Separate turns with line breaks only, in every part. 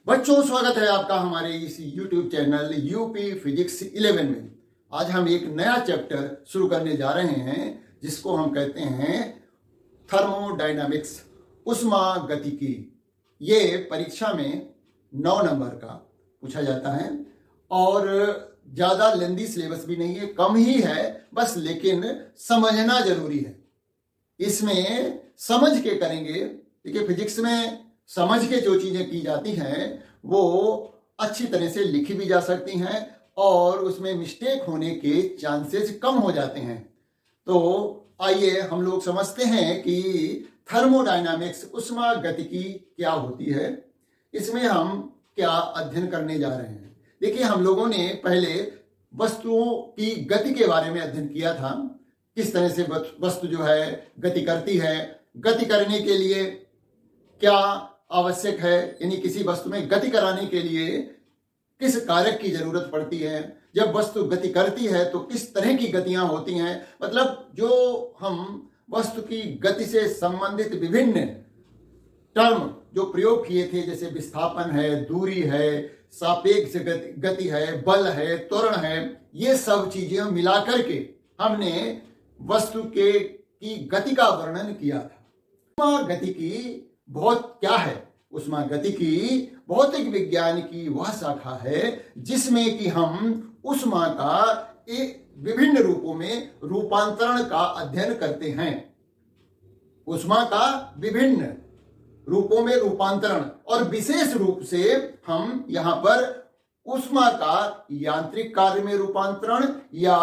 बच्चों, स्वागत है आपका हमारे इस YouTube चैनल यूपी फिजिक्स 11 में। आज हम एक नया चैप्टर शुरू करने जा रहे हैं जिसको हम कहते हैं थर्मोडायनामिक्स, उष्मागतिकी। ये परीक्षा में 9 नंबर का पूछा जाता है और ज़्यादा लेंदी सिलेबस भी नहीं है, कम ही है बस, लेकिन समझना जरूरी है। इसमें समझ के करेंगे। देखिए, फिजिक्स में समझ के जो चीजें की जाती हैं वो अच्छी तरह से लिखी भी जा सकती हैं और उसमें मिस्टेक होने के चांसेस कम हो जाते हैं। तो आइए हम लोग समझते हैं कि थर्मोडायनामिक्स, उष्मागतिकी क्या होती है, इसमें हम क्या अध्ययन करने जा रहे हैं। देखिए, हम लोगों ने पहले वस्तुओं की गति के बारे में अध्ययन किया था, किस तरह से वस्तु जो है गति करती है। गति करने के लिए क्या आवश्यक है, यानी किसी वस्तु में गति कराने के लिए किस कारक की जरूरत पड़ती है। जब वस्तु गति करती है तो किस तरह की गतियां होती हैं, मतलब जो हम वस्तु की गति से संबंधित विभिन्न टर्म जो प्रयोग किए थे, जैसे विस्थापन है, दूरी है, सापेक्ष गति है, बल है, त्वरण है, ये सब चीजें मिलाकर के हमने वस्तु की गति का वर्णन किया था। उष्मागतिकी बहुत क्या है? उष्मागतिकी भौतिक विज्ञान की वह शाखा है जिसमें कि हम उष्मा का विभिन्न रूपों में रूपांतरण का अध्ययन करते हैं। उष्मा का विभिन्न रूपों में रूपांतरण, और विशेष रूप से हम यहां पर उष्मा का यांत्रिक कार्य में रूपांतरण या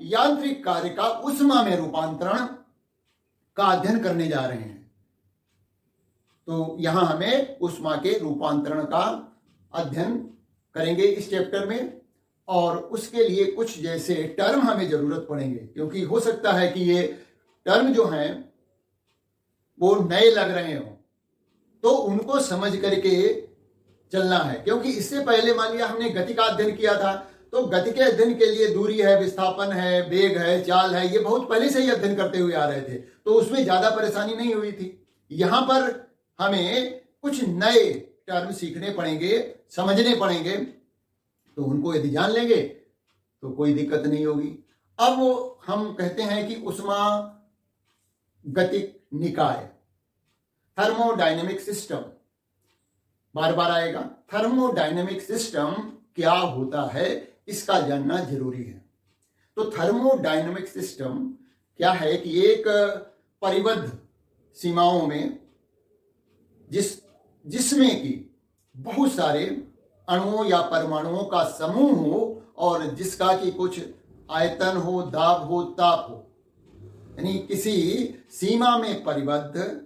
यांत्रिक कार्य का उष्मा में रूपांतरण का अध्ययन करने जा रहे हैं। तो यहां हमें उष्मा के रूपांतरण का अध्ययन करेंगे इस चैप्टर में, और उसके लिए कुछ जैसे टर्म हमें जरूरत पड़ेंगे, क्योंकि हो सकता है कि ये टर्म जो हैं वो नए लग रहे हो, तो उनको समझ करके चलना है। क्योंकि इससे पहले मान लिया हमने गति का अध्ययन किया था, तो गति के अध्ययन के लिए दूरी है, विस्थापन है, वेग है, चाल है, ये बहुत पहले से ही अध्ययन करते हुए आ रहे थे, तो उसमें ज्यादा परेशानी नहीं हुई थी। यहां पर हमें कुछ नए टर्म सीखने पड़ेंगे, समझने पड़ेंगे, तो उनको यदि जान लेंगे तो कोई दिक्कत नहीं होगी। अब हम कहते हैं कि उष्मागतिक निकाय, थर्मोडायनेमिक सिस्टम, बार बार आएगा। थर्मोडायनेमिक सिस्टम क्या होता है, इसका जानना जरूरी है। तो थर्मोडायनेमिक सिस्टम क्या है कि एक परिबद्ध सीमाओं में जिसमें कि बहुत सारे अणुओं या परमाणुओं का समूह हो और जिसका कि कुछ आयतन हो, दाब हो, ताप हो, यानी किसी सीमा में परिबद्ध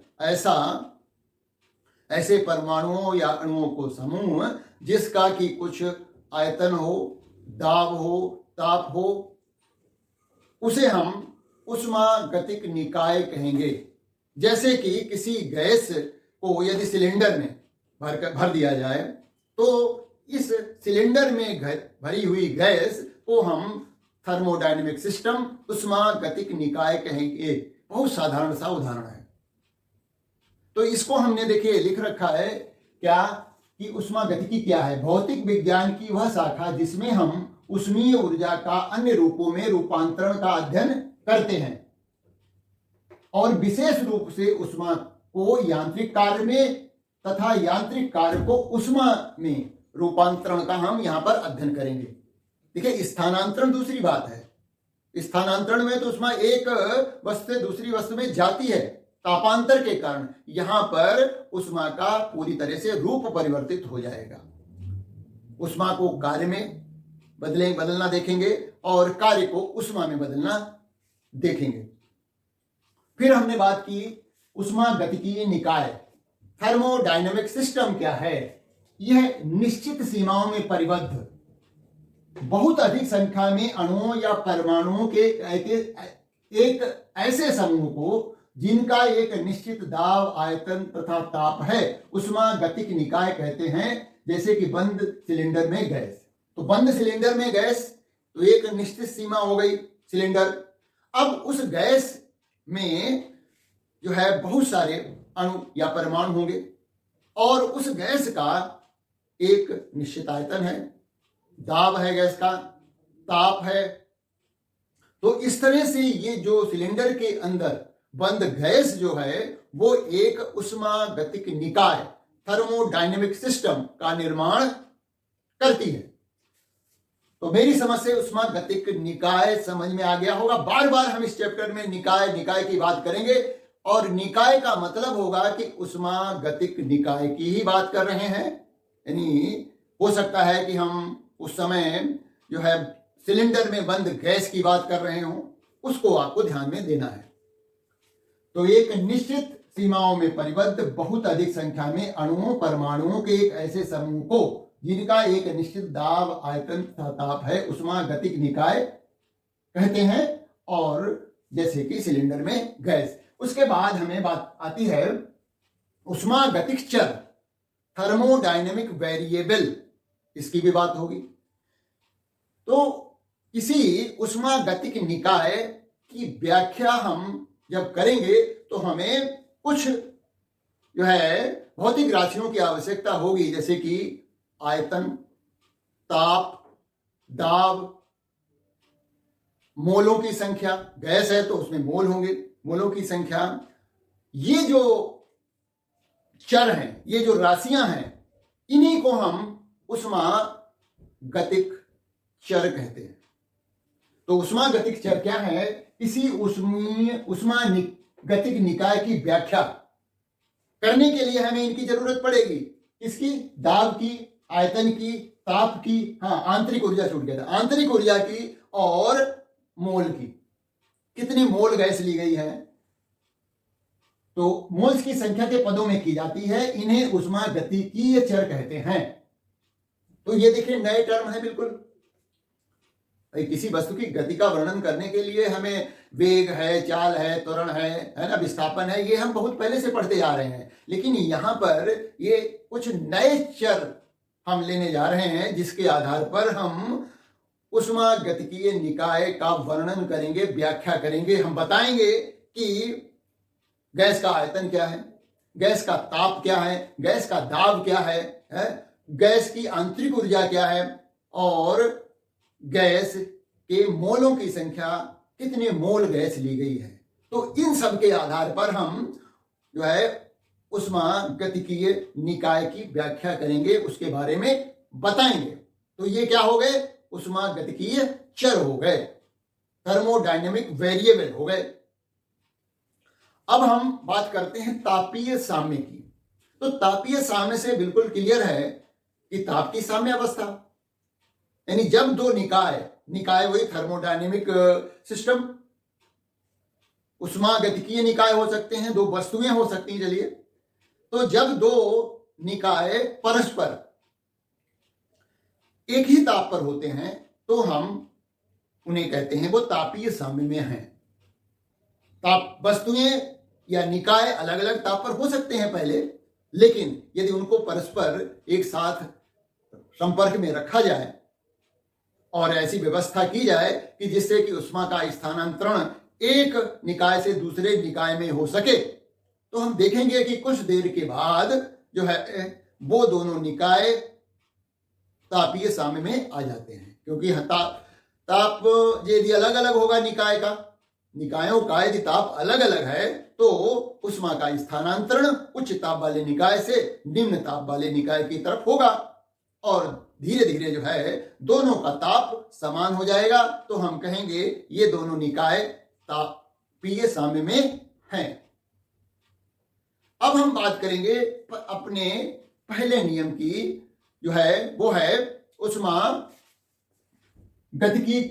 ऐसे परमाणुओं या अणुओं को समूह जिसका कि कुछ आयतन हो, दाब हो, ताप हो, उसे हम उष्मागतिक निकाय कहेंगे। जैसे कि किसी गैस को यदि सिलेंडर में भर दिया जाए तो इस सिलेंडर में भरी हुई गैस को हम थर्मोडायनेमिक सिस्टम, उष्मागतिक निकाय कहेंगे। बहुत साधारण सा उदाहरण है। तो इसको हमने देखिए लिख रखा है क्या कि उष्मागतिकी क्या है। भौतिक विज्ञान की वह शाखा जिसमें हम उष्मीय ऊर्जा का अन्य रूपों में रूपांतरण का अध्ययन करते हैं, और विशेष रूप से उष्मा को यांत्रिक कार्य में तथा यांत्रिक कार्य को उष्मा में रूपांतरण का हम यहां पर अध्ययन करेंगे। देखिए, स्थानांतरण दूसरी बात है। स्थानांतरण में तो उष्मा एक वस्तु से दूसरी वस्तु में जाती है तापांतर के कारण। यहां पर उष्मा का पूरी तरह से रूप परिवर्तित हो जाएगा। उष्मा को कार्य में बदलना देखेंगे और कार्य को उष्मा में बदलना देखेंगे। फिर हमने बात की उष्मागतिकीय निकाय, थर्मोडायनेमिक सिस्टम क्या है। यह निश्चित सीमाओं में परिबद्ध बहुत अधिक संख्या में अणुओं या परमाणुओं के एक ऐसे समूह को जिनका एक निश्चित दाब, आयतन तथा ताप है, उष्मागतिक निकाय कहते हैं। जैसे कि बंद सिलेंडर में गैस, तो बंद सिलेंडर में गैस तो एक निश्चित सीमा हो गई सिलेंडर। अब उस गैस में जो है बहुत सारे अणु या परमाणु होंगे और उस गैस का एक निश्चित आयतन है, दाब है गैस का, ताप है। तो इस तरह से ये जो सिलेंडर के अंदर बंद गैस जो है वो एक उष्मागतिक निकाय थर्मोडायनेमिक सिस्टम का निर्माण करती है। तो मेरी समझ से उष्मागतिक निकाय समझ में आ गया होगा। बार बार हम इस चैप्टर में निकाय निकाय की बात करेंगे और निकाय का मतलब होगा कि उष्मागतिक निकाय की ही बात कर रहे हैं। यानी हो सकता है कि हम उस समय जो है सिलेंडर में बंद गैस की बात कर रहे हों, उसको आपको ध्यान में देना है। तो एक निश्चित सीमाओं में परिबद्ध बहुत अधिक संख्या में अणुओं परमाणुओं के एक ऐसे समूह को जिनका एक निश्चित दाब आयतन तथा ताप है उष्मागतिक निकाय कहते हैं। और जैसे कि सिलेंडर में गैस। उसके बाद हमें बात आती है उष्मागतिक चर थर्मोडायनेमिक वेरिएबल, इसकी भी बात होगी। तो किसी उष्मागतिक निकाय की व्याख्या हम जब करेंगे तो हमें कुछ जो है भौतिक राशियों की आवश्यकता होगी, जैसे कि आयतन, ताप, दाब, मोलों की संख्या। गैस है तो उसमें मोल होंगे, मोलों की संख्या। ये जो चर हैं, ये जो राशियां हैं, इन्हीं को हम उष्मागतिक चर कहते हैं। तो उष्मागतिक चर क्या है? किसी उष्मागतिक निकाय की व्याख्या करने के लिए हमें इनकी जरूरत पड़ेगी। किसकी? दाब की, आयतन की, ताप की, हाँ आंतरिक ऊर्जा छूट गया था, आंतरिक ऊर्जा की और मोल की। कितनी मोल गैस ली गई है, तो मोल्स की संख्या के पदों में की जाती है। इन्हें उष्मागतिकीय चर कहते हैं। तो ये देखिए नए टर्म है बिल्कुल। किसी वस्तु की गति का वर्णन करने के लिए हमें वेग है, चाल है, त्वरण है ना, विस्थापन है, ये हम बहुत पहले से पढ़ते जा रहे हैं। लेकिन यहाँ पर ये कुछ नए चर हम लेने जा रहे हैं जिसके आधार पर हम उष्मागतिकीय निकाय का वर्णन करेंगे, व्याख्या करेंगे। हम बताएंगे कि गैस का आयतन क्या है, गैस का ताप क्या है, गैस का दाब क्या है, गैस की आंतरिक ऊर्जा क्या है और गैस के मोलों की संख्या, कितने मोल गैस ली गई है। तो इन सब के आधार पर हम जो है उष्मागतिकीय निकाय की व्याख्या करेंगे, उसके बारे में बताएंगे। तो ये क्या हो गए? उष्मागतिकीय चर हो गए, थर्मोडायनेमिक वेरिएबल हो गए। अब हम बात करते हैं तापीय साम्य की। तो तापीय साम्य से बिल्कुल क्लियर है कि ताप की साम्य अवस्था, यानी जब दो निकाय वही थर्मोडायनेमिक सिस्टम, उष्मागतिकीय निकाय हो सकते हैं, दो वस्तुएं हो सकती हैं। चलिए, तो जब दो निकाय परस्पर एक ही ताप पर होते हैं तो हम उन्हें कहते हैं वो तापीय साम्य में हैं। ताप वस्तुएं या निकाय अलग अलग ताप पर हो सकते हैं पहले, लेकिन यदि उनको परस्पर एक साथ संपर्क में रखा जाए और ऐसी व्यवस्था की जाए कि जिससे कि उष्मा का स्थानांतरण एक निकाय से दूसरे निकाय में हो सके, तो हम देखेंगे कि कुछ देर के बाद जो है वो दोनों निकाय तापीय साम्य में आ जाते हैं। क्योंकि ताप यदि अलग अलग होगा निकायों का यदि ताप अलग अलग है तो उष्मा का स्थानांतरण उच्च ताप वाले निकाय से निम्न ताप वाले निकाय की तरफ होगा और धीरे धीरे जो है दोनों का ताप समान हो जाएगा। तो हम कहेंगे ये दोनों निकाय तापीय साम्य में हैं। अब हम बात करेंगे अपने पहले नियम की, जो है वो है उष्मागतिकी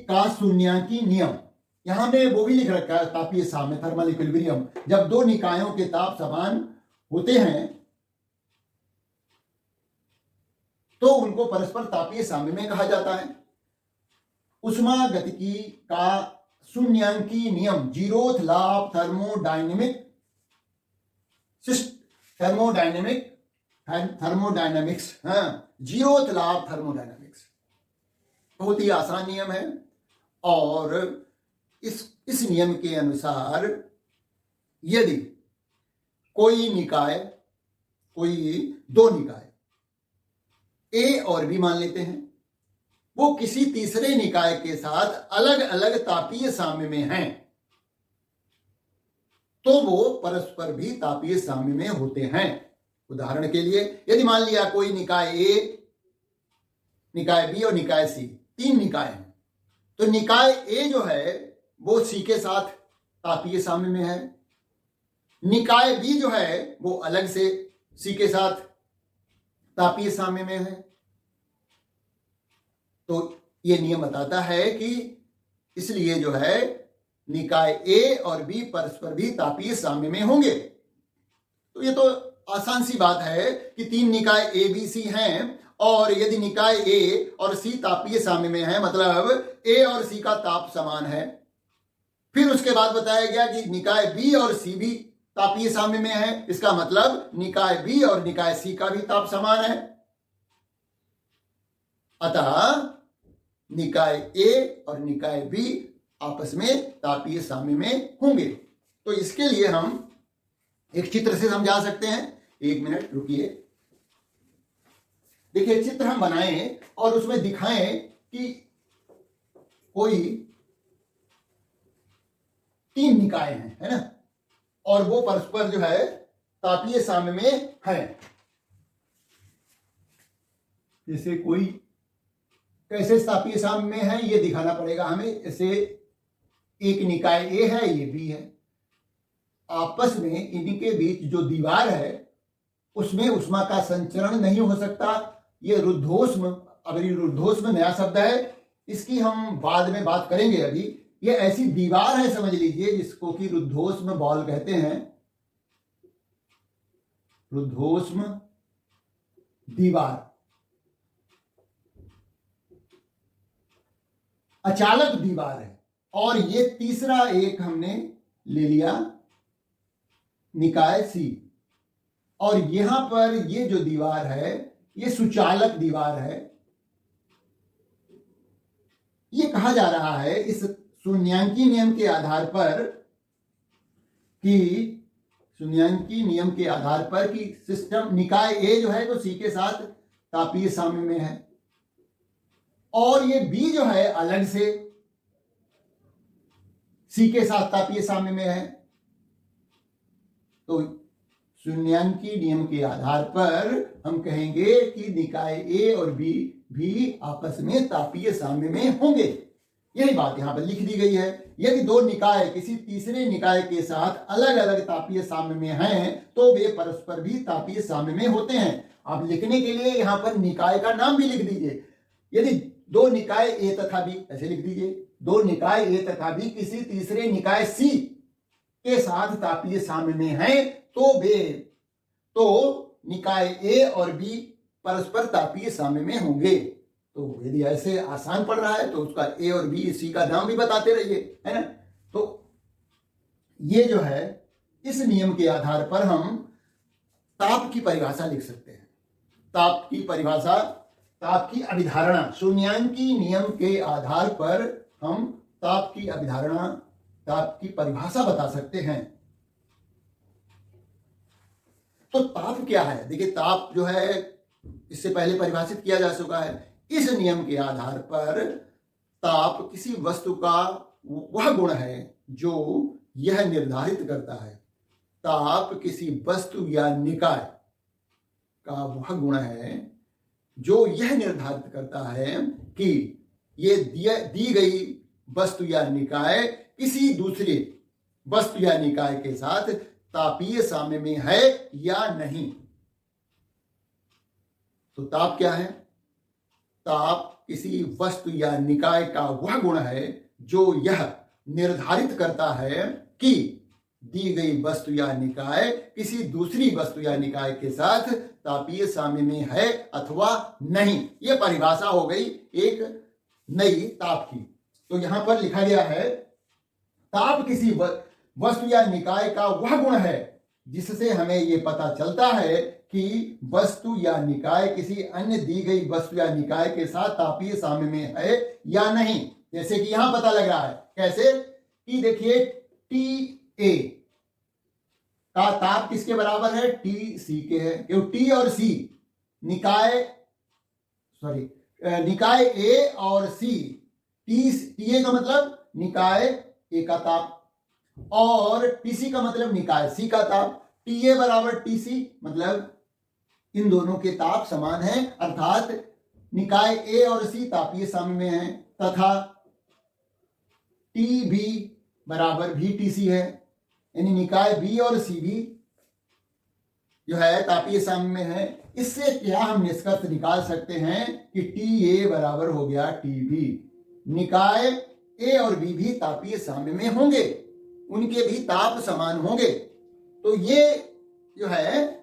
का शून्यांकी नियम। यहां में वो भी लिख रखा है तापीय साम्य, थर्मल इक्विलिब्रियम। जब दो निकायों के ताप समान होते हैं तो उनको परस्पर तापीय साम्य में कहा जाता है। उष्मागतिकी का शून्यांकी नियम, zeroth law of thermodynamics, zeroth law of thermodynamics बहुत ही आसान नियम है। और इस नियम के अनुसार यदि कोई दो निकाय ए और बी मान लेते हैं, वो किसी तीसरे निकाय के साथ अलग अलग तापीय साम्य में हैं, तो वो परस्पर भी तापीय साम्य में होते हैं। उदाहरण के लिए यदि मान लिया कोई निकाय ए, निकाय बी और निकाय सी, 3 निकाय हैं, तो निकाय ए जो है वो सी के साथ तापीय साम्य में है, निकाय बी जो है वो अलग से सी के साथ तापीय साम्य में है। तो ये नियम बताता है कि इसलिए जो है निकाय ए और बी परस्पर भी तापीय साम्य में होंगे। तो ये तो आसान सी बात है कि 3 निकाय ए बी सी हैं, और यदि निकाय ए और सी तापीय साम्य में है, मतलब ए और सी का ताप समान है। फिर उसके बाद बताया गया कि निकाय बी और सी भी तापीय साम्य में है, इसका मतलब निकाय बी और निकाय सी का भी ताप समान है। अतः निकाय ए और निकाय बी आपस में तापीय साम्य में होंगे। तो इसके लिए हम एक चित्र से समझा सकते हैं। 1 मिनट रुकिए। देखिए, चित्र हम बनाएं और उसमें दिखाएं कि कोई 3 निकाय हैं, है ना, और वो परस्पर जो है तापीय साम्य में है। जैसे कोई कैसे तापीय साम्य में है ये दिखाना पड़ेगा हमें। जैसे एक निकाय ए है, ये बी है, आपस में इनके बीच जो दीवार है उसमें उष्मा का संचरण नहीं हो सकता। ये रुद्धोष्म, अगर ये रुद्धोष्म नया शब्द है, इसकी हम बाद में बात करेंगे। अभी ये ऐसी दीवार है, समझ लीजिए, जिसको कि रुद्धोष्म बॉल कहते हैं। रुद्धोष्म दीवार, अचालक दीवार है। और ये तीसरा एक हमने ले लिया, निकाय सी, और यहां पर ये जो दीवार है ये सुचालक दीवार है। ये कहा जा रहा है इस शून्यांकी नियम के आधार पर कि सिस्टम निकाय ए जो है तो सी के साथ तापीय साम्य में है, और ये बी जो है अलग से सी के साथ तापीय साम्य में है। तो शून्यांकी नियम के आधार पर हम कहेंगे कि निकाय ए और बी भी आपस में तापीय साम्य में होंगे। यही बात यहां पर लिख दी गई है। यदि 2 निकाय किसी तीसरे निकाय के साथ अलग अलग तापीय साम्य में हैं, तो वे परस्पर भी तापीय साम्य में होते हैं। आप लिखने के लिए यहां पर निकाय का नाम भी लिख दीजिए। यदि 2 निकाय ए तथा बी, ऐसे लिख दीजिए, 2 निकाय ए तथा बी किसी तीसरे निकाय सी के साथ तापीय साम्य में हैं, तो निकाय ए और बी परस्पर तापीय साम्य में होंगे। तो यदि ऐसे आसान पड़ रहा है तो उसका ए और बी सी का नाम भी बताते रहिए, है ना। तो ये जो है, इस नियम के आधार पर हम ताप की परिभाषा लिख सकते हैं। ताप की परिभाषा, ताप की अभिधारणा, शून्यांकी नियम के आधार पर हम ताप की अभिधारणा, ताप की परिभाषा बता सकते हैं। तो ताप क्या है? देखिए, ताप जो है इससे पहले परिभाषित किया जा चुका है। इस नियम के आधार पर ताप किसी वस्तु का वह गुण है जो यह निर्धारित करता है, ताप किसी वस्तु या निकाय का वह गुण है जो यह निर्धारित करता है कि ये दी गई वस्तु या निकाय किसी दूसरे वस्तु या निकाय के साथ तापीय साम्य में है या नहीं। तो ताप क्या है? ताप किसी वस्तु या निकाय का वह गुण है जो यह निर्धारित करता है कि दी गई वस्तु या निकाय किसी दूसरी वस्तु या निकाय के साथ तापीय साम्य में है अथवा नहीं। यह परिभाषा हो गई एक नई ताप की। तो यहां पर लिखा गया है, ताप किसी वस्तु या निकाय का वह गुण है जिससे हमें यह पता चलता है कि वस्तु या निकाय किसी अन्य दी गई वस्तु या निकाय के साथ तापीय साम्य में है या नहीं। जैसे कि यहां पता लग रहा है, कैसे कि देखिए, टी ए का ताप किसके बराबर है? टी सी के है, क्योंकि टी और सी निकाय सॉरी, निकाय ए और सी, टी ए का मतलब निकाय ए का ताप और टीसी का मतलब निकाय सी का ताप। टी ए बराबर टीसी मतलब इन दोनों के ताप समान हैं, अर्थात निकाय ए और सी तापीय साम्य में है, तथा टी बी बराबर भी टीसी है, यानी निकाय बी और सी भी जो है तापीय साम्य में है। इससे क्या हम निष्कर्ष निकाल सकते हैं कि टी ए बराबर हो गया टी बी। निकाय ए और बी भी तापीय साम्य में होंगे, उनके भी ताप समान होंगे। तो ये जो है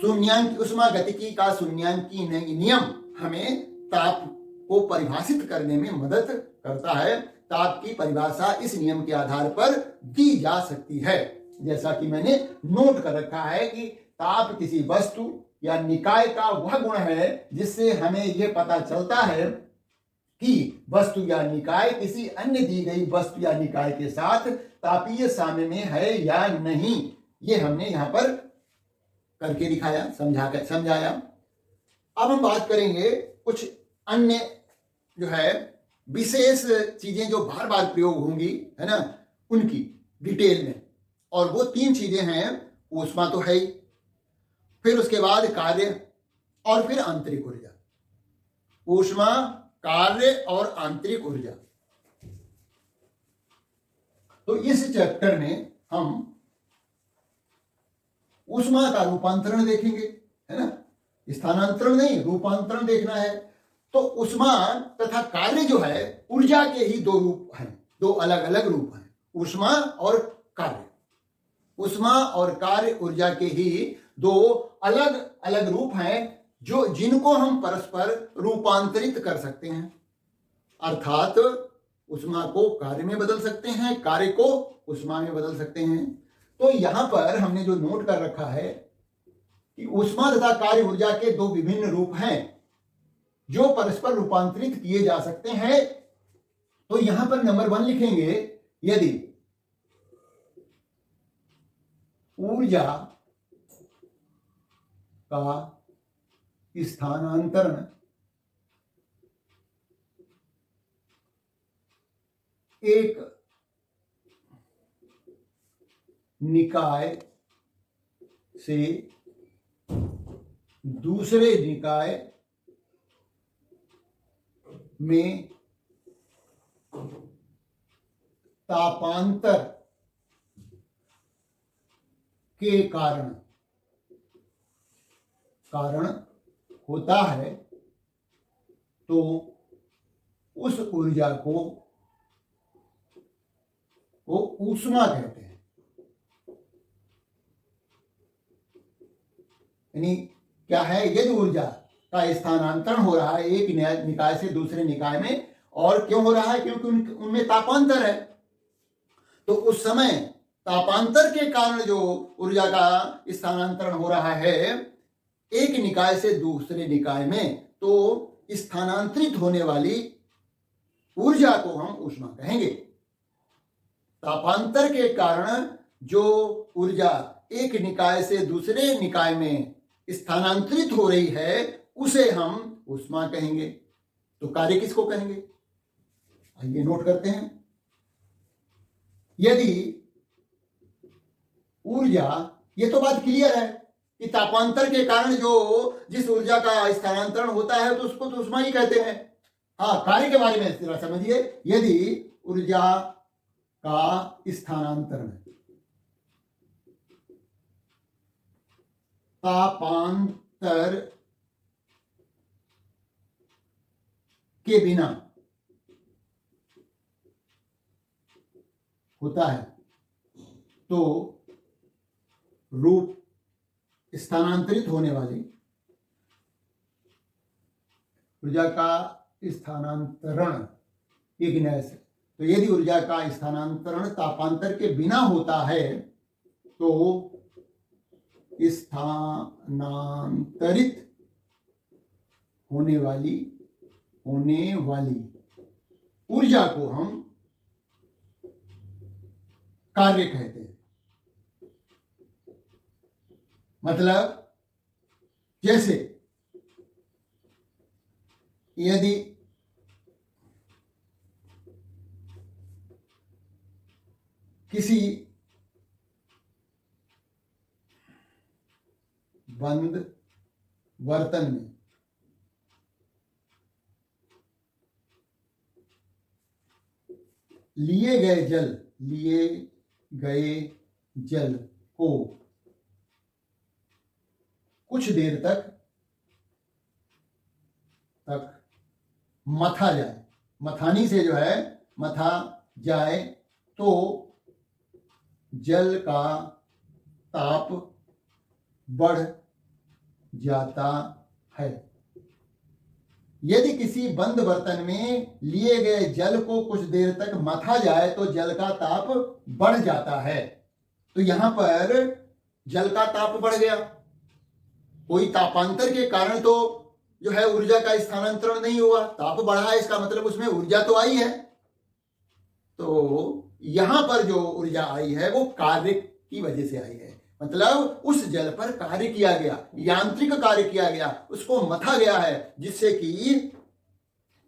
शून्यांक उष्मागतिकी का शून्यांकी नियम हमें ताप को परिभाषित करने में मदद करता है। ताप की परिभाषा इस नियम के आधार पर दी जा सकती है। जैसा कि मैंने नोट कर रखा है कि ताप किसी वस्तु या निकाय का वह गुण है जिससे हमें यह पता चलता है कि वस्तु या निकाय किसी अन्य दी गई वस्तु या निकाय के साथ तापीय साम्य में है या नहीं। ये हमने यहां पर करके दिखाया, समझाया। अब हम बात करेंगे कुछ अन्य जो है विशेष चीजें जो बार बार प्रयोग होंगी, है ना, उनकी डिटेल में। और वो 3 चीजें हैं, ऊष्मा तो है ही, फिर उसके बाद कार्य और फिर आंतरिक ऊर्जा। ऊष्मा, कार्य और आंतरिक ऊर्जा। तो इस चैप्टर में हम ऊष्मा का रूपांतरण देखेंगे, है ना, स्थानांतरण नहीं, रूपांतरण देखना है। तो ऊष्मा तथा कार्य जो है ऊर्जा के ही 2 रूप हैं, 2 अलग अलग रूप हैं, ऊष्मा और कार्य। ऊष्मा और कार्य ऊर्जा के ही 2 अलग अलग रूप हैं जो जिनको हम परस्पर रूपांतरित कर सकते हैं। अर्थात ऊष्मा को कार्य में बदल सकते हैं, कार्य को ऊष्मा में बदल सकते हैं। तो यहां पर हमने जो नोट कर रखा है कि ऊष्मा तथा कार्य ऊर्जा के 2 विभिन्न रूप हैं जो परस्पर रूपांतरित किए जा सकते हैं। तो यहां पर नंबर 1 लिखेंगे, यदि ऊर्जा का स्थानांतरण एक निकाय से दूसरे निकाय में तापांतर के कारण होता है, तो उस ऊर्जा को वो ऊष्मा कहते हैं। यानी क्या है, यदि ऊर्जा का स्थानांतरण हो रहा है एक निकाय से दूसरे निकाय में, और क्यों हो रहा है, क्योंकि उनमें तापांतर है, तो उस समय तापांतर के कारण जो ऊर्जा का स्थानांतरण हो रहा है एक निकाय से दूसरे निकाय में, तो स्थानांतरित होने वाली ऊर्जा को हम ऊष्मा कहेंगे। तापांतर के कारण जो ऊर्जा एक निकाय से दूसरे निकाय में स्थानांतरित हो रही है उसे हम ऊष्मा कहेंगे। तो कार्य किसको कहेंगे, आइए नोट करते हैं। यदि ऊर्जा, ये तो बात क्लियर है कि तापांतर के कारण जो जिस ऊर्जा का स्थानांतरण होता है तो उसको तो ऊष्मा ही कहते हैं। हाँ, कार्य के बारे में इस तरह समझिए, यदि ऊर्जा का स्थानांतरण तापांतर के बिना होता है तो रूप स्थानांतरित होने वाली ऊर्जा का स्थानांतरण एक निकाय से, तो यदि ऊर्जा का स्थानांतरण तापांतर के बिना होता है तो स्थानांतरित होने वाली ऊर्जा को हम कार्य कहते हैं। मतलब जैसे यदि किसी बंद बर्तन में लिए गए जल को कुछ देर तक मथा जाए, मथानी से जो है मथा जाए, तो जल का ताप बढ़ जाता है। यदि किसी बंद बर्तन में लिए गए जल को कुछ देर तक मथा जाए तो जल का ताप बढ़ जाता है। तो यहां पर जल का ताप बढ़ गया, कोई तापांतर के कारण तो जो है ऊर्जा का स्थानांतरण नहीं हुआ, ताप बढ़ा है, इसका मतलब उसमें ऊर्जा तो आई है। तो यहां पर जो ऊर्जा आई है वो कार्य की वजह से आई है, मतलब उस जल पर कार्य किया गया, यांत्रिक कार्य किया गया, उसको मथा गया है, जिससे कि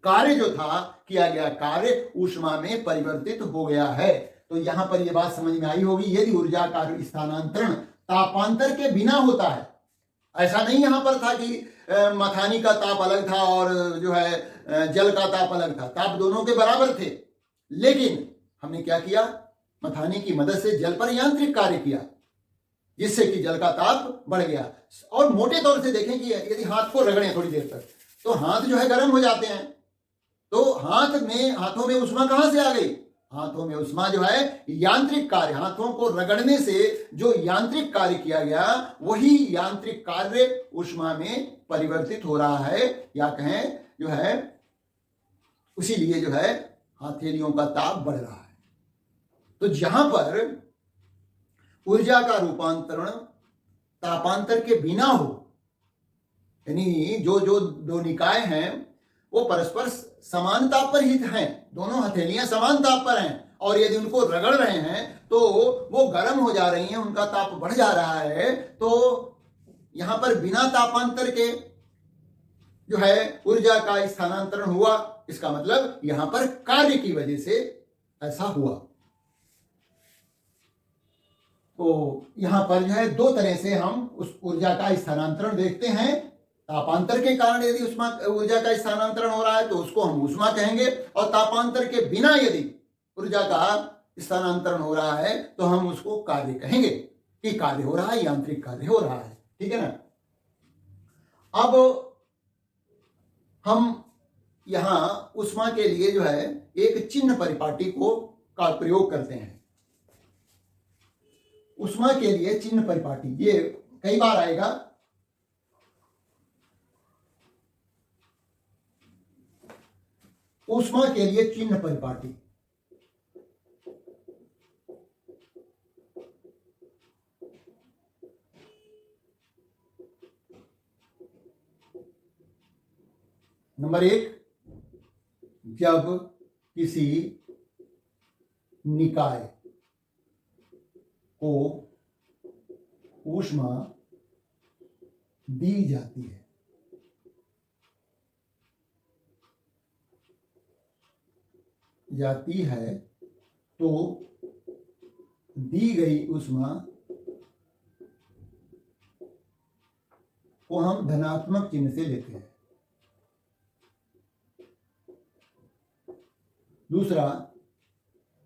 कार्य जो था किया गया कार्य ऊष्मा में परिवर्तित हो गया है। तो यहां पर यह बात समझ में आई होगी, यदि ऊर्जा का स्थानांतरण तापांतर के बिना होता है, ऐसा नहीं यहां पर था कि मथानी का ताप अलग था और जो है जल का ताप अलग था, ताप दोनों के बराबर थे, लेकिन हमने क्या किया, मथानी की मदद से जल पर यांत्रिक कार्य किया, जिससे कि जल का ताप बढ़ गया। और मोटे तौर से देखें कि यदि हाथ को रगड़ें थोड़ी देर तक तो हाथ जो है गर्म हो जाते हैं, तो हाथों में उष्मा कहां से आ गई, हाथों में उष्मा जो है यांत्रिक कार्य, हाथों को रगड़ने से जो यांत्रिक कार्य किया गया वही यांत्रिक कार्य उष्मा में परिवर्तित हो रहा है, या कहें जो है उसी लिए जो है हथेलियों का ताप बढ़ रहा है। तो जहां पर ऊर्जा का रूपांतरण तापांतर के बिना हो, यानी जो दो निकाय हैं वो परस्पर समान ताप पर ही हैं, दोनों हथेलियां समान ताप पर हैं, और यदि उनको रगड़ रहे हैं तो वो गर्म हो जा रही हैं, उनका ताप बढ़ जा रहा है। तो यहां पर बिना तापांतर के जो है ऊर्जा का स्थानांतरण हुआ, इसका मतलब यहां पर कार्य की वजह से ऐसा हुआ। तो यहां पर जो है दो तरह से हम उस ऊर्जा का स्थानांतरण देखते हैं। तापांतर के कारण यदि ऊर्जा का स्थानांतरण हो रहा है तो उसको हम ऊष्मा कहेंगे, और तापांतर के बिना यदि ऊर्जा का स्थानांतरण हो रहा है तो हम उसको कार्य कहेंगे, कि कार्य हो रहा है, यांत्रिक कार्य हो रहा है। ठीक है ना। अब हम यहां ऊष्मा के लिए जो है एक चिन्ह परिपाटी का प्रयोग करते हैं। ऊष्मा के लिए चिन्ह परिपाटी ये कई बार आएगा। ऊष्मा के लिए चिन्ह परिपाटी, नंबर 1, जब किसी निकाय को ऊष्मा दी जाती है, तो दी गई ऊष्मा को हम धनात्मक चिन्ह से लेते हैं। दूसरा,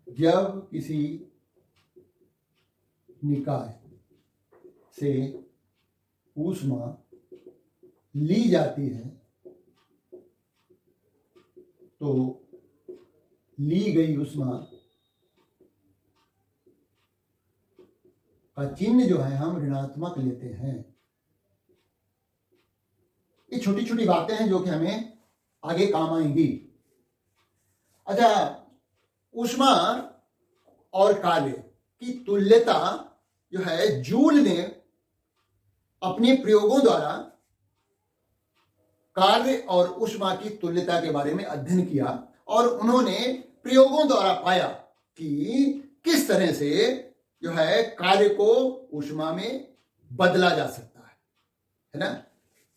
जब किसी निकाय से ऊष्मा ली जाती है तो ली गई ऊष्मा का चिन्ह जो है हम ऋणात्मक लेते हैं। ये छोटी छोटी बातें हैं जो कि हमें आगे काम आएंगी। अच्छा, ऊष्मा और कार्य की तुल्यता जो है जूल ने अपने प्रयोगों द्वारा कार्य और ऊष्मा की तुल्यता के बारे में अध्ययन किया, और उन्होंने प्रयोगों द्वारा पाया कि किस तरह से जो है कार्य को ऊष्मा में बदला जा सकता है ना।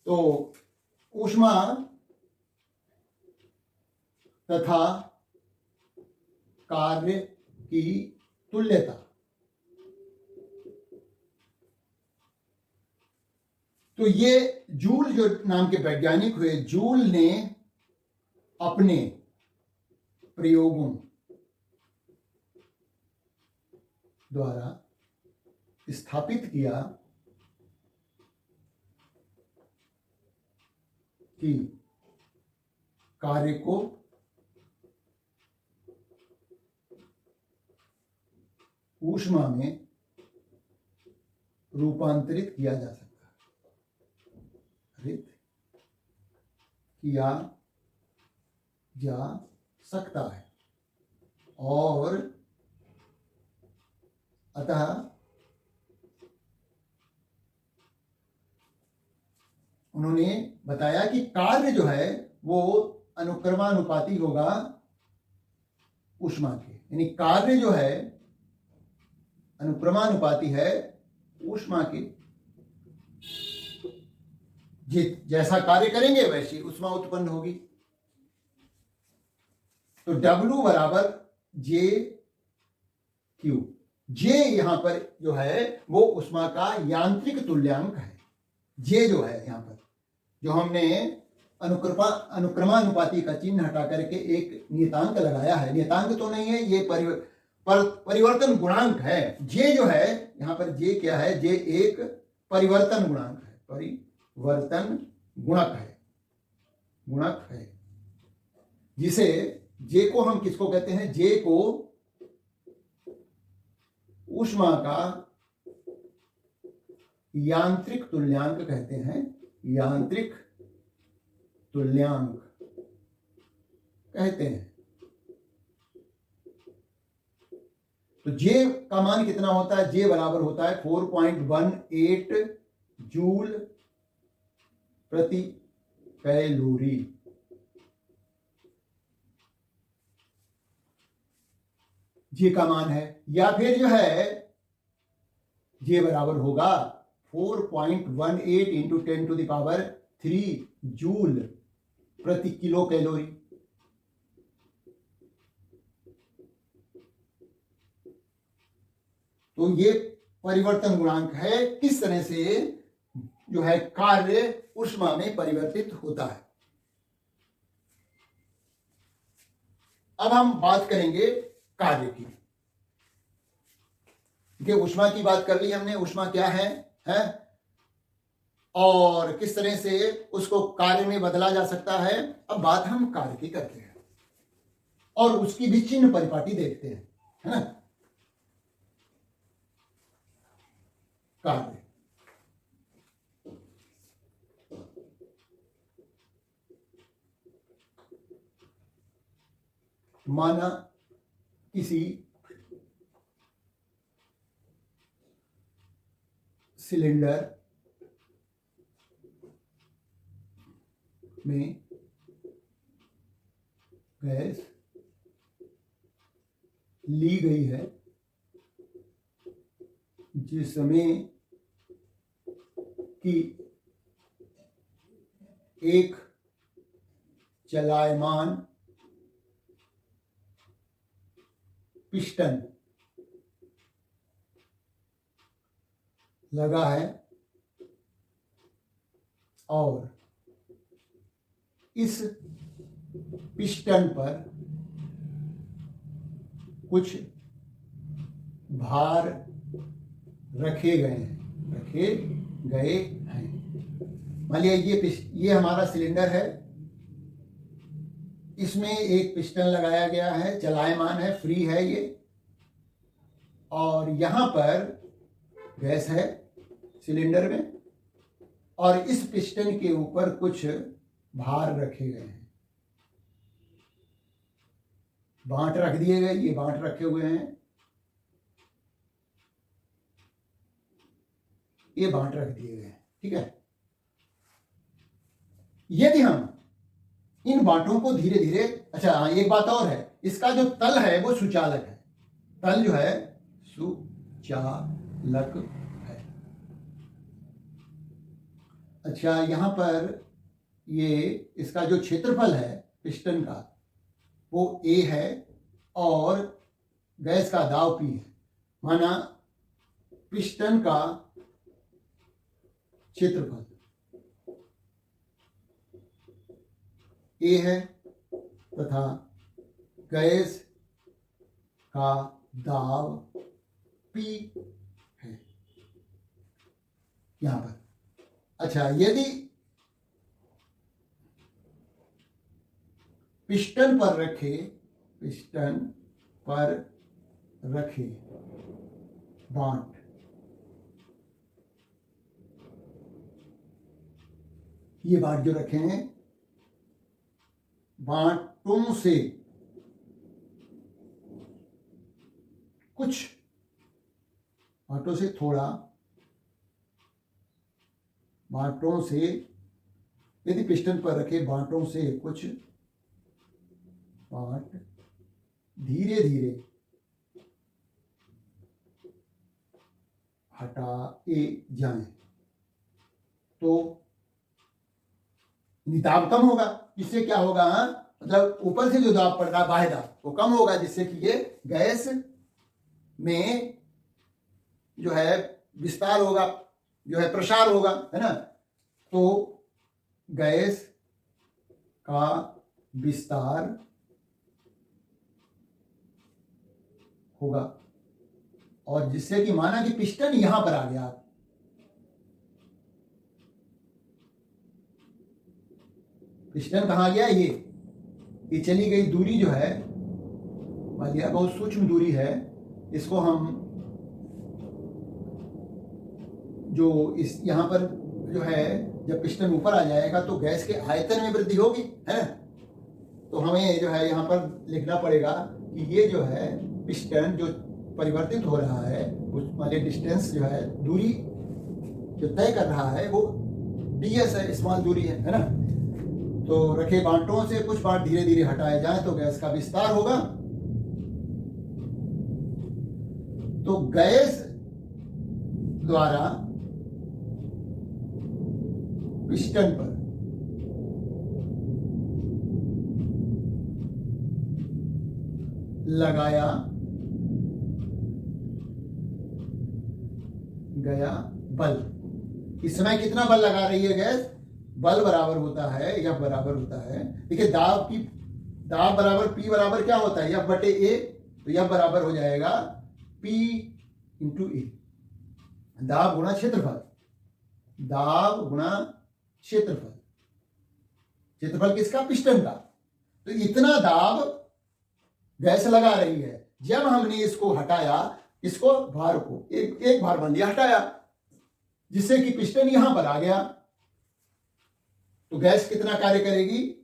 तो ऊष्मा तथा कार्य की तुल्यता। तो ये जूल जो नाम के वैज्ञानिक हुए, जूल ने अपने प्रयोगों द्वारा स्थापित किया कि कार्य को ऊष्मा में रूपांतरित किया जा सकता है, किया जा सकता है। और अतः उन्होंने बताया कि कार्य जो है वो अनुक्रमानुपाती होगा ऊष्मा के, यानी कार्य जो है अनुक्रमानुपाती है ऊष्मा के। जैसा कार्य करेंगे वैसी ऊष्मा उत्पन्न होगी। तो W बराबर जे क्यू। जे यहां पर जो है वो ऊष्मा का यांत्रिक तुल्यांक है। जे जो है यहां पर जो हमने अनुक्रमानुपाती का चिन्ह हटा करके एक नियतांक लगाया है, नियतांक तो नहीं है, ये परिवर्तन गुणांक है। जे जो है यहां पर जे क्या है, जे एक परिवर्तन गुणांक है, परिवर्तन गुणक है, जिसे जे को हम किसको कहते हैं, जे को ऊष्मा का यांत्रिक तुल्यांक कहते हैं, यांत्रिक तुल्यांक कहते हैं। तो जे का मान कितना होता है, जे बराबर होता है 4.18 जूल प्रति कैलोरी। जे का मान है, या फिर जो है जे बराबर होगा 4.18 इंटू 10⁻³ जूल प्रति किलो कैलोरी। तो ये परिवर्तन गुणांक है, किस तरह से जो है कार्य ऊष्मा में परिवर्तित होता है। अब हम बात करेंगे कार्य की। देखिए ऊष्मा की बात कर ली हमने, ऊष्मा क्या है और किस तरह से उसको कार्य में बदला जा सकता है। अब बात हम कार्य की करते हैं और उसकी भी चिन्ह परिपाटी देखते हैं, है ना। कार्य माना किसी सिलेंडर में गैस ली गई है, जिसमें कि एक चलायमान पिस्टन लगा है और इस पिस्टन पर कुछ भार रखे गए हैं। मान लिया ये हमारा सिलेंडर है, इसमें एक पिस्टन लगाया गया है, चलायमान है, फ्री है ये, और यहां पर गैस है सिलेंडर में और इस पिस्टन के ऊपर कुछ भार रखे गए हैं, बांट रख दिए गए, ये बांट रखे हुए हैं, ये बांट रख दिए गए हैं, ठीक है। यदि हम इन बांटों को धीरे धीरे, अच्छा एक बात और है, इसका जो तल है वो सुचालक है, तल जो है सुचालक है। अच्छा यहां पर ये इसका जो क्षेत्रफल है पिस्टन का, वो A है और गैस का दाब P है। माना पिस्टन का क्षेत्रफल A है तथा गैस का दाब P है यहां पर। अच्छा, यदि पिस्टन पर रखे बांट ये बांट जो रखे हैं, बांटों से कुछ, बांटों से थोड़ा, बांटों से, यदि पिस्टन पर रखे बांटों से कुछ बांट धीरे धीरे हटाए जाएं तो दाब कम होगा। इससे क्या होगा, मतलब ऊपर से जो दाब पड़ रहा है बाह्य दाब वो कम होगा, जिससे कि ये गैस में जो है विस्तार होगा, जो है प्रसार होगा, है ना। तो गैस का विस्तार होगा और जिससे कि माना कि पिस्टन यहां पर आ गया, पिस्टन कहाँ गया, ये चली गई दूरी जो है, मान लिया बहुत सूक्ष्म दूरी है, इसको हम जो इस यहां पर जो है जब पिस्टन ऊपर आ जाएगा तो गैस के आयतन में वृद्धि होगी, है ना। तो हमें जो है यहाँ पर लिखना पड़ेगा कि ये जो है पिस्टन जो परिवर्तित हो रहा है उस वाले डिस्टेंस जो है, दूरी जो तय कर रहा है वो ds है, स्मॉल दूरी है ना। तो रखे बांटों से कुछ बांट धीरे धीरे हटाए जाए तो गैस का विस्तार होगा। तो गैस द्वारा पिस्टन पर लगाया गया बल, इस समय कितना बल लगा रही है गैस, बल बराबर होता है F बराबर होता है, देखिए दाब बराबर P बराबर क्या होता है F बटे A, तो F बराबर हो जाएगा P इंटू A, दाब गुणा क्षेत्रफल, दाब गुणा क्षेत्रफल, क्षेत्रफल किसका, पिस्टन का। तो इतना दाब गैस लगा रही है, जब हमने इसको हटाया, इसको भार को एक भार बन दिया, हटाया, जिससे कि पिस्टन यहां पर आ गया, तो गैस कितना कार्य करेगी,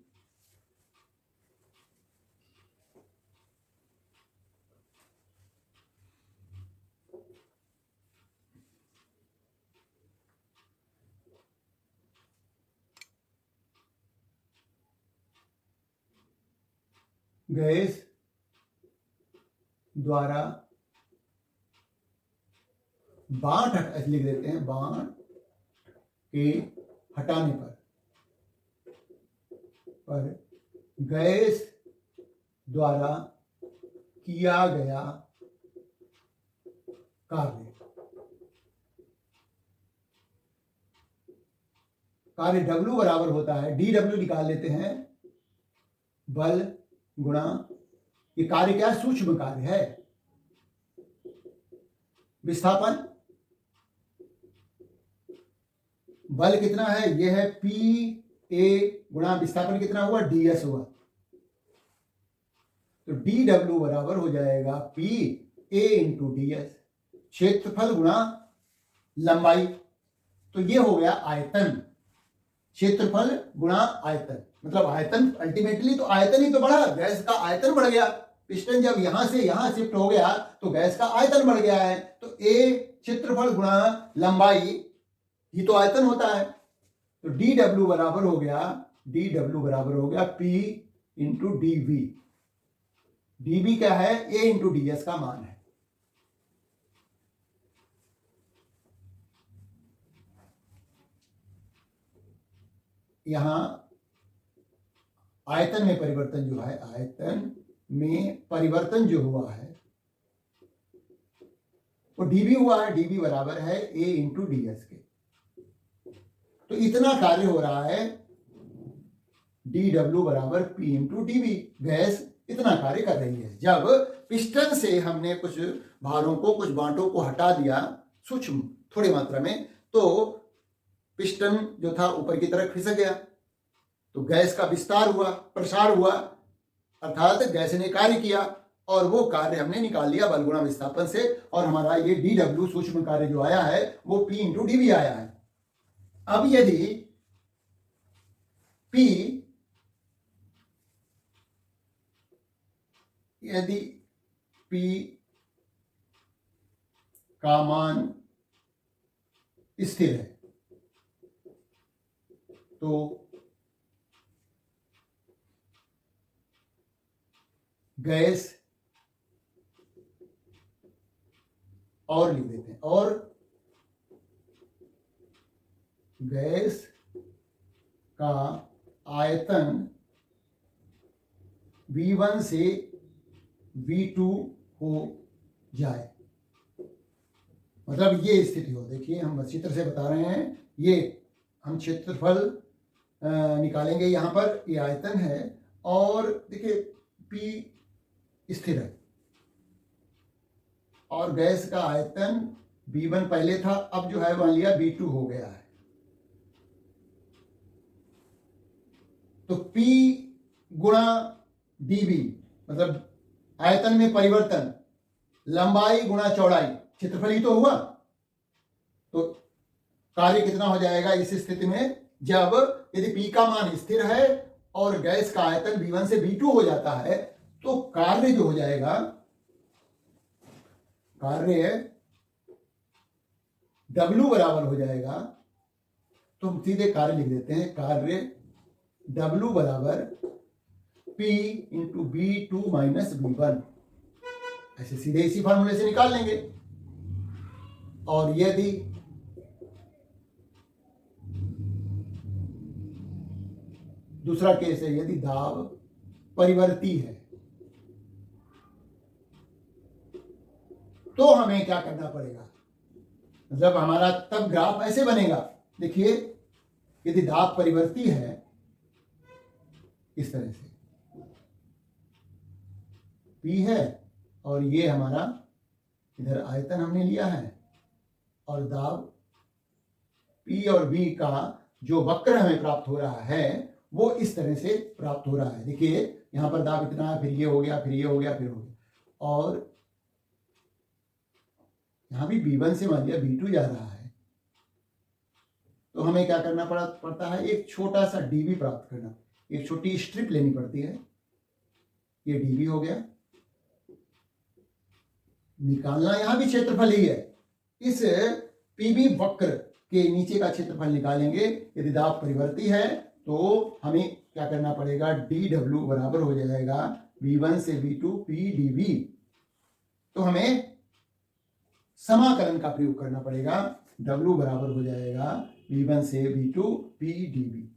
गैस द्वारा बांट लिख देते हैं, बांट के हटाने पर गैस द्वारा किया गया कार्य W बराबर होता है, dW निकाल लेते हैं, बल गुणा, ये कार्य क्या है, सूक्ष्म कार्य है, विस्थापन, बल कितना है, यह है PA गुणा विस्थापन कितना हुआ, DS हुआ, तो dW बराबर हो जाएगा PA इंटू DS, क्षेत्रफल गुणा लंबाई, तो ये हो गया आयतन, क्षेत्रफल गुणा आयतन, मतलब आयतन अल्टीमेटली तो आयतन ही तो बढ़ा, गैस का आयतन बढ़ गया, पिस्टन जब यहां से यहां शिफ्ट हो गया तो गैस का आयतन बढ़ गया है, तो A क्षेत्रफल गुणा लंबाई ये तो आयतन होता है, तो dW बराबर हो गया P इंटू dV, dV क्या है, A इंटू DS का मान है। यहां आयतन में परिवर्तन जो है, आयतन में परिवर्तन जो हुआ है वो डीबी हुआ है। डीबी बराबर है ए इंटू डी एस के। तो इतना कार्य हो रहा है, डी डब्ल्यू बराबर पी इंटू डीबी। गैस इतना कार्य कर रही है। जब पिस्टन से हमने कुछ भारों को, कुछ बांटों को हटा दिया सूक्ष्म थोड़ी मात्रा में, तो पिस्टन जो था ऊपर की तरफ खिसक गया, तो गैस का विस्तार हुआ, प्रसार हुआ, अर्थात गैस ने कार्य किया और वो कार्य हमने निकाल लिया बल गुणा विस्थापन से, और हमारा ये डी डब्ल्यू सूक्ष्म कार्य जो आया है वो पी इंटू डीवी आया है। अब यदि P का मान स्थिर है तो गैस, और लिख देते हैं, और गैस का आयतन V1 से V2 हो जाए। मतलब ये स्थिति हो। देखिए हम चित्र से बता रहे हैं, ये हम क्षेत्रफल निकालेंगे। यहाँ पर ये आयतन है और देखिए P स्थिर है और गैस का आयतन V1 पहले था, अब जो है मान लिया V2 हो गया है। तो P गुणा dV मतलब आयतन में परिवर्तन, लंबाई गुणा चौड़ाई, क्षेत्रफल ही तो हुआ। तो कार्य कितना हो जाएगा इस स्थिति में, जब यदि P का मान स्थिर है और गैस का आयतन V1 से V2 हो जाता है, तो कार्य जो हो जाएगा, कार्य W बराबर हो जाएगा। तो हम सीधे कार्य लिख देते हैं, कार्य W बराबर P into V2 minus V1। ऐसे सीधे इसी फार्मूले से निकाल लेंगे। और यदि दूसरा केस है, यदि दाब परिवर्ती है, तो हमें क्या करना पड़ेगा, मतलब हमारा तब ग्राफ ऐसे बनेगा। देखिए यदि दाब परिवर्ती है इस तरह से, P है और ये हमारा इधर आयतन हमने लिया है, और दाब P और V का जो वक्र हमें प्राप्त हो रहा है वो इस तरह से प्राप्त हो रहा है। देखिए यहां पर दाब इतना है, फिर ये हो गया, फिर ये हो गया, फिर हो गया, और यहां भी V1 से मान लिया V2 जा रहा है। तो हमें क्या करना पड़ता है, एक छोटा सा dV प्राप्त करना, एक छोटी स्ट्रिप लेनी पड़ती है। ये dV हो गया, निकालना यहां भी क्षेत्रफल ही है। इस PV वक्र के नीचे का क्षेत्रफल निकालेंगे। यदि दाब परिवर्ती है तो हमें क्या करना पड़ेगा, dW बराबर हो जाएगा V1 से V2 PdV। तो हमें समाकलन का प्रयोग करना पड़ेगा। W बराबर हो जाएगा V1 से V2 PdV।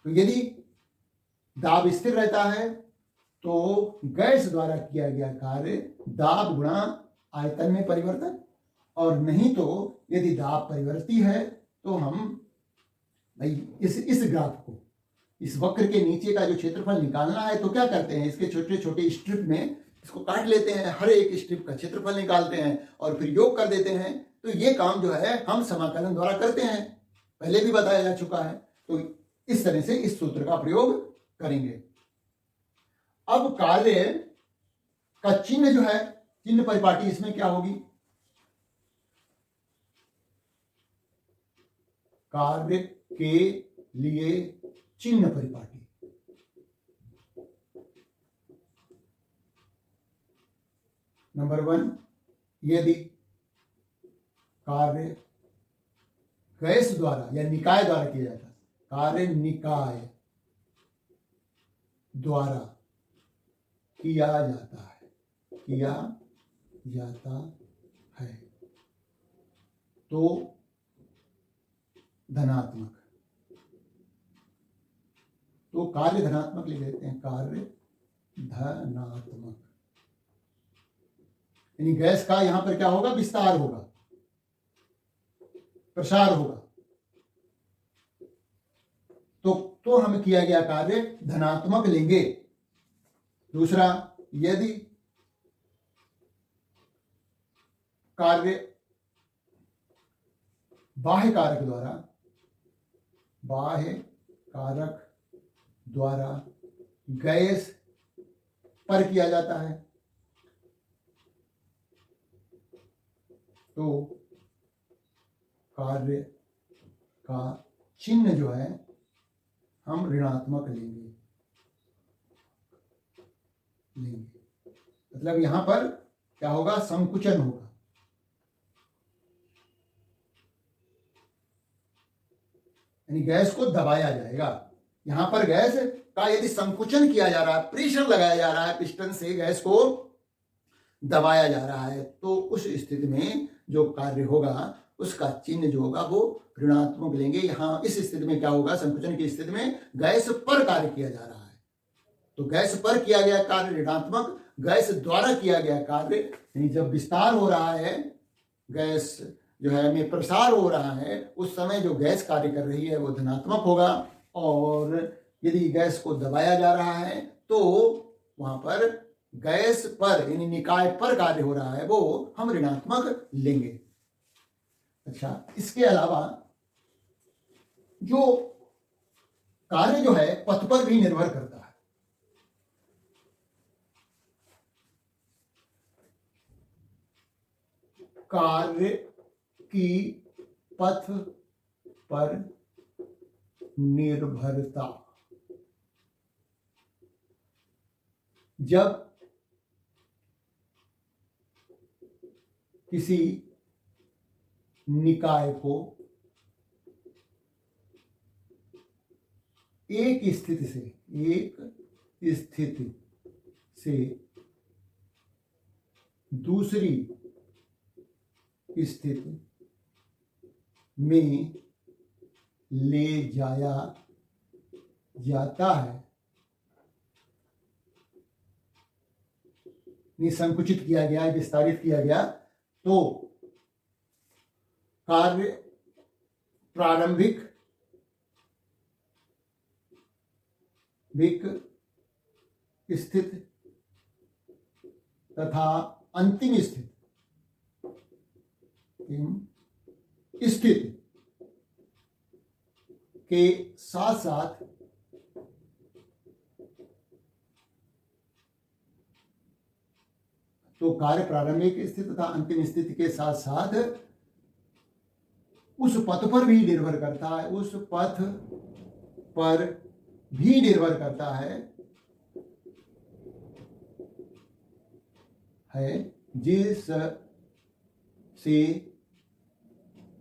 तो यदि दाब स्थिर रहता है तो गैस द्वारा किया गया कार्य दाब गुणा आयतन में परिवर्तन, और नहीं तो यदि दाब परिवर्ती है तो हम भाई इस ग्राफ को, इस वक्र के नीचे का जो क्षेत्रफल निकालना है, तो क्या करते हैं, इसके छोटे छोटे स्ट्रिप में इसको काट लेते हैं, हर एक स्ट्रिप का क्षेत्रफल निकालते हैं और फिर योग कर देते हैं। तो ये काम जो है हम समाकलन द्वारा करते हैं, पहले भी बताया जा चुका है। तो इस तरह से इस सूत्र का प्रयोग करेंगे। अब कार्य का चिन्ह जो है, चिन्ह परिपाटी इसमें क्या होगी, कार्य के लिए चिन्ह परिपाटी। नंबर 1, यदि कार्य गैस द्वारा या निकाय द्वारा किया जाता है, कार्य निकाय द्वारा किया जाता है तो धनात्मक, तो कार्य धनात्मक लिख देते हैं, कार्य धनात्मक, यानी गैस का यहां पर क्या होगा, विस्तार होगा, प्रसार होगा। तो हमें किया गया कार्य धनात्मक लेंगे। दूसरा, यदि कार्य बाह्य कारक द्वारा गैस पर किया जाता है, तो कार्य का चिन्ह जो है हम ऋणात्मक लेंगे। मतलब यहां पर क्या होगा, संकुचन होगा। यानी गैस को दबाया जाएगा। यहां पर गैस का यदि संकुचन किया जा रहा है, प्रेशर लगाया जा रहा है, पिस्टन से गैस को दबाया जा रहा है, तो उस स्थिति में जो कार्य होगा उसका चिन्ह जो होगा वो ऋणात्मक लेंगे। यहां इस स्थिति में क्या होगा, संकुचन की स्थिति में गैस पर कार्य किया जा रहा है, तो गैस पर किया गया कार्य ऋणात्मक, गैस द्वारा किया गया कार्य यानी जब विस्तार हो रहा है, गैस जो है में प्रसार हो रहा है, उस समय जो गैस कार्य कर रही है वो धनात्मक होगा। और यदि गैस को दबाया जा रहा है तो वहां पर गैस पर यानी निकाय पर कार्य हो रहा है, वो हम ऋणात्मक लेंगे। अच्छा, इसके अलावा जो कार्य जो है पथ पर भी निर्भर करता है। कार्य की पथ पर निर्भरता, जब किसी निकाय को एक स्थिति से दूसरी स्थिति में ले जाया जाता है, संकुचित किया गया, विस्तारित किया गया, तो कार्य प्रारंभिक स्थिति तथा अंतिम स्थिति के साथ साथ तो कार्य प्रारंभिक स्थिति तथा अंतिम स्थिति के साथ साथ उस पथ पर भी निर्भर करता है, उस पथ पर भी निर्भर करता है जिस से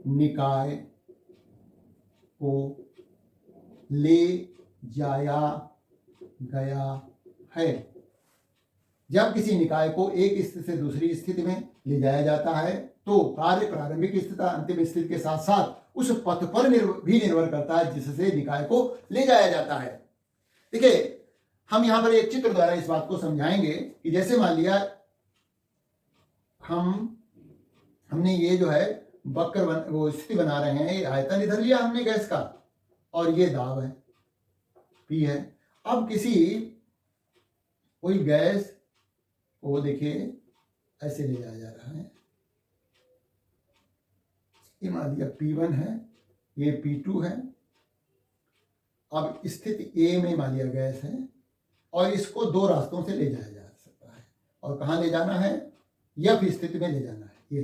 निकाय को ले जाया गया है। जब किसी निकाय को एक स्थिति से दूसरी स्थिति में ले जाया जाता है तो कार्य प्रारंभिक स्थिति अंतिम स्थिति के साथ साथ उस पथ पर भी निर्भर करता है जिससे निकाय को ले जाया जाता है। देखिए, हम यहां पर एक चित्र द्वारा इस बात को समझाएंगे कि जैसे मान लिया हमने ये जो है वक्र वो स्थिति बना रहे हैं, ये आयतन इधर लिया हमने गैस का और ये दाब है P है। अब कोई गैस को देखिए ऐसे ले जाया जा रहा है, ये मान लिया P1 है, ये P2 है। अब स्थिति A में मान लिया गैस है और इसको दो रास्तों से ले जाया जा सकता है, और कहाँ ले जाना है, F स्थिति में ले जाना है ये।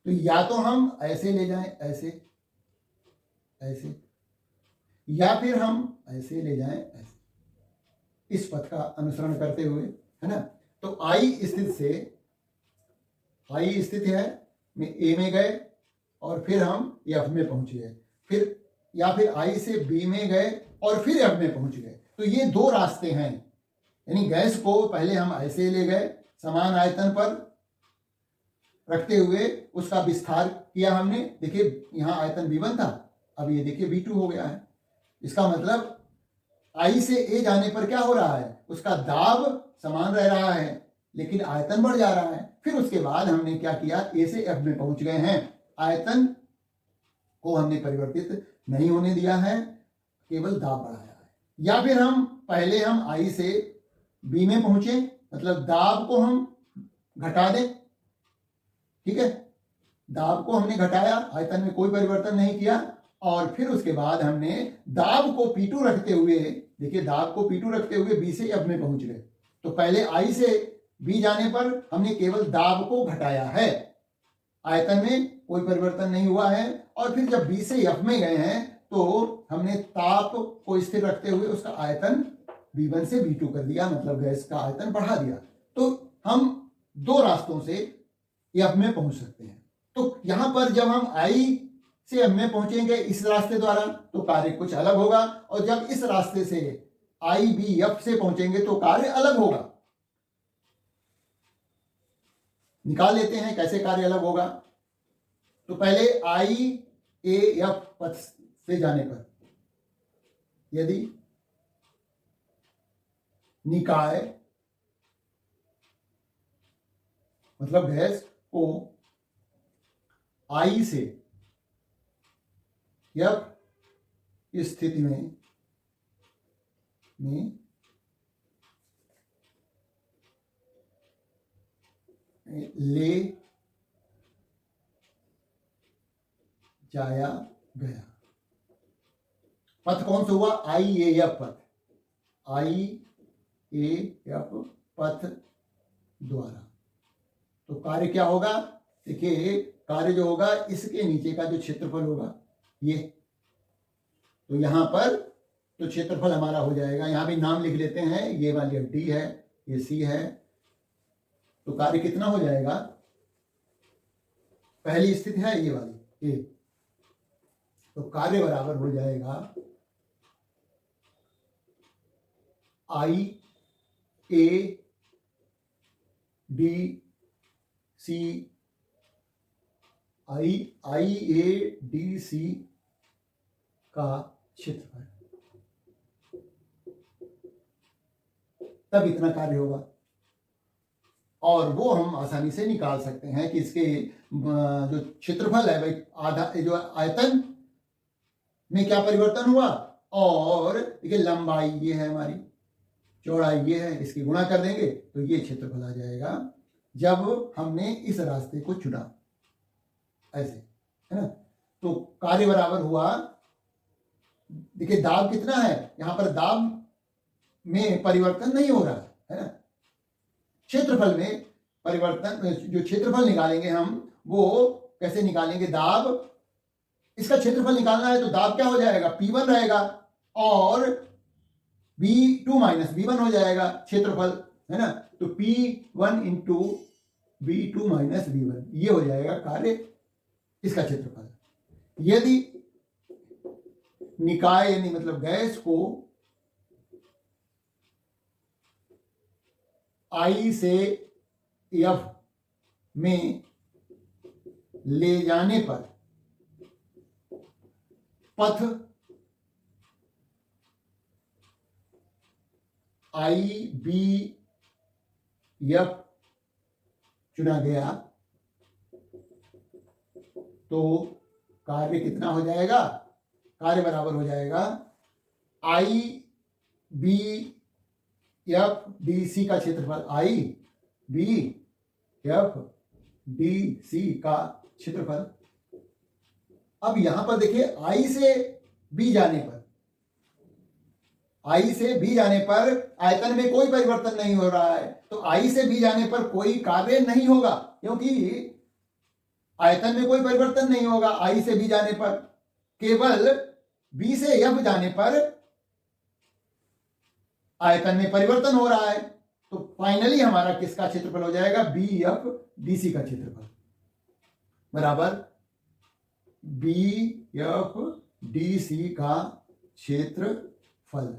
तो या तो हम ऐसे ले जाएं, ऐसे या फिर हम ऐसे ले जाएं, ऐसे, इस पथ का अनुसरण करते हुए, है ना। तो I स्थिति है में A में गए और फिर हम F में पहुंच गए, फिर या फिर I से B में गए और फिर F में पहुंच गए। तो ये दो रास्ते हैं, यानी गैस को पहले हम ऐसे ले गए, समान आयतन पर रखते हुए उसका विस्तार किया हमने। देखिए यहाँ आयतन V1 था, अब ये देखिए V2 हो गया है। इसका मतलब आई से ए जाने पर क्या हो रहा है, उसका दाब समान रह रहा है लेकिन आयतन बढ़ जा रहा है। फिर उसके बाद हमने क्या किया, ए से एफ में पहुंच गए हैं, आयतन को हमने परिवर्तित नहीं होने दिया है, केवल दाब बढ़ाया है। या फिर पहले हम आई से बी में पहुंचे, मतलब दाब को हम घटा दें, ठीक है, दाब को हमने घटाया, आयतन में कोई परिवर्तन नहीं किया, और फिर उसके बाद हमने दाब को P2 रखते हुए, देखिए दाब को P2 रखते हुए बी से एफ में पहुंच गए। तो पहले आई से बी जाने पर हमने केवल दाब को घटाया है, आयतन में कोई परिवर्तन नहीं हुआ है, और फिर जब बी से एफ में गए हैं तो हमने ताप को स्थिर रखते हुए उसका आयतन B1 से B2 कर दिया, मतलब गैस का आयतन बढ़ा दिया। तो हम दो रास्तों से एफ में पहुंच सकते हैं। तो यहां पर जब हम आई से एफ में पहुंचेंगे इस रास्ते द्वारा तो कार्य कुछ अलग होगा, और जब इस रास्ते से आई बी एफ से पहुंचेंगे तो कार्य अलग होगा। निकाल लेते हैं कैसे कार्य अलग होगा। तो पहले आई ए एफ पथ से जाने पर यदि निकाय मतलब गैस को आई से एफ स्थिति में ले जाया गया। पथ कौन सा हुआ, आई ए एफ पथ, आई ए एफ पथ द्वारा। तो कार्य क्या होगा, देखिए कार्य जो होगा इसके नीचे का जो क्षेत्रफल होगा ये, तो यहां पर तो क्षेत्रफल हमारा हो जाएगा, यहां भी नाम लिख लेते हैं, ये वाली डी है, ये सी है। तो कार्य कितना हो जाएगा, पहली स्थिति है ये वाली ए, तो कार्य बराबर हो जाएगा आई A D C, I A D C का क्षेत्रफल, तब इतना कार्य होगा। और वो हम आसानी से निकाल सकते हैं कि इसके जो क्षेत्रफल है भाई आधा, जो आयतन में क्या परिवर्तन हुआ, और देखिए लंबाई ये है हमारी, चौड़ाई ये है, इसकी गुणा कर देंगे तो ये क्षेत्रफल आ जाएगा जब हमने इस रास्ते को चुना, ऐसे है ना। तो कार्य बराबर हुआ, देखिए दाब कितना है, यहां पर दाब में परिवर्तन नहीं हो रहा है ना, क्षेत्रफल में परिवर्तन, जो क्षेत्रफल निकालेंगे हम वो कैसे निकालेंगे, दाब, इसका क्षेत्रफल निकालना है तो दाब क्या हो जाएगा, P1 रहेगा, और B2 माइनस B1 हो जाएगा क्षेत्रफल, है ना। तो P1 into B2 minus B1 ये हो जाएगा कार्य, इसका क्षेत्रफल। यदि निकाय यानी मतलब गैस को आई से एफ में ले जाने पर पथ आई बी एफ चुना गया तो कार्य कितना हो जाएगा, कार्य बराबर हो जाएगा आई बी एफ डी सी का क्षेत्रफल, आई बी एफ डी सी का क्षेत्रफल। अब यहां पर देखिए आई से बी जाने पर, आई से बी जाने पर आयतन में कोई परिवर्तन नहीं हो रहा है, तो आई से बी जाने पर कोई कार्य नहीं होगा, क्योंकि आयतन में कोई परिवर्तन नहीं होगा आई से बी जाने पर, केवल बी से एफ जाने पर आयतन में परिवर्तन हो रहा है। तो फाइनली हमारा किसका क्षेत्रफल हो जाएगा, बी एफ डी सी का क्षेत्रफल बराबर बी एफ डी सी का क्षेत्रफल।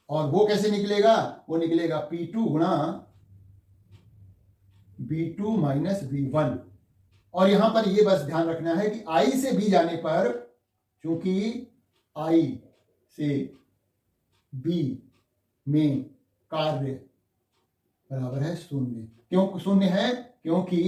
और वो कैसे निकलेगा, वो निकलेगा P2 गुणा B2 माइनस B1। और यहां पर ये बस ध्यान रखना है कि आई से बी जाने पर, चूंकि आई से बी में कार्य बराबर है 0। क्यों 0 है? क्योंकि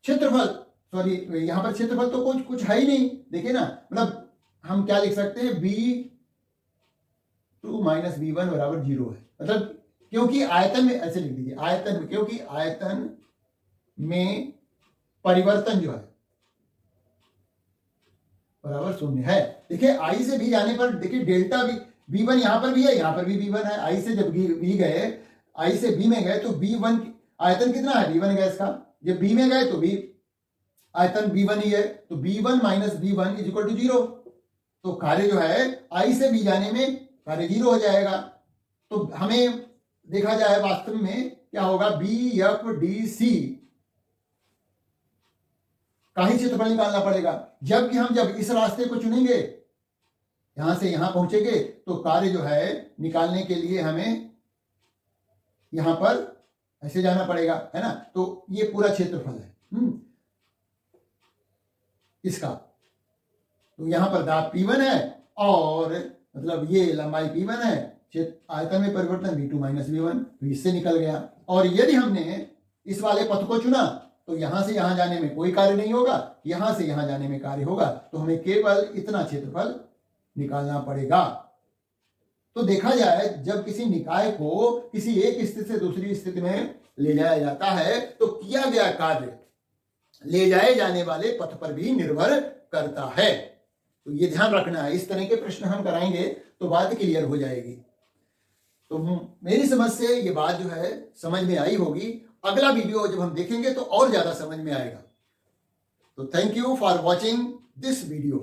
क्षेत्रफल, सॉरी यहां पर क्षेत्रफल तो कुछ है ही नहीं। देखिए ना, मतलब हम क्या लिख सकते हैं, b2 माइनस b1 बराबर 0 है। मतलब क्योंकि आयतन में, ऐसे लिख दीजिए, आयतन में, क्योंकि आयतन में परिवर्तन जो है बराबर 0 है। देखिए आई से भी जाने पर, देखिए डेल्टा भी, b1 यहां पर भी है, यहां पर भी b1 है। आई से जब b गए, आई से b में गए तो b1 आयतन कितना है, b1 गैस का। जब b में गए तो b आयतन b1 ही है, तो b1 minus b1 is equal to 0। तो कार्य जो है आई से b जाने में कार्य 0 हो जाएगा। तो हमें देखा जाए वास्तव में क्या होगा, BFDC का ही क्षेत्रफल निकालना पड़ेगा। जबकि हम जब इस रास्ते को चुनेंगे, यहां से यहां पहुंचेंगे, तो कार्य जो है निकालने के लिए हमें यहां पर ऐसे जाना पड़ेगा, है ना। तो ये पूरा क्षेत्रफल है इसका। तो यहां पर दाब P1 है और मतलब ये लंबाई P1 है, आयतन में परिवर्तन V2 माइनस V1, तो इससे निकल गया। और यदि हमने इस वाले पथ को चुना तो यहां से यहां जाने में कोई कार्य नहीं होगा, यहां से यहां जाने में कार्य होगा। तो हमें केवल इतना क्षेत्रफल निकालना पड़ेगा। तो देखा जाए, जब किसी निकाय को किसी एक स्थिति से दूसरी स्थिति में ले जाया जाता है तो किया गया कार्य ले जाए जाने वाले पथ पर भी निर्भर करता है। तो ये ध्यान रखना है। इस तरह के प्रश्न हम कराएंगे तो बात क्लियर हो जाएगी। तो मेरी समझ से ये बात जो है समझ में आई होगी। अगला वीडियो जब हम देखेंगे तो और ज्यादा समझ में आएगा। तो thank you for watching this video.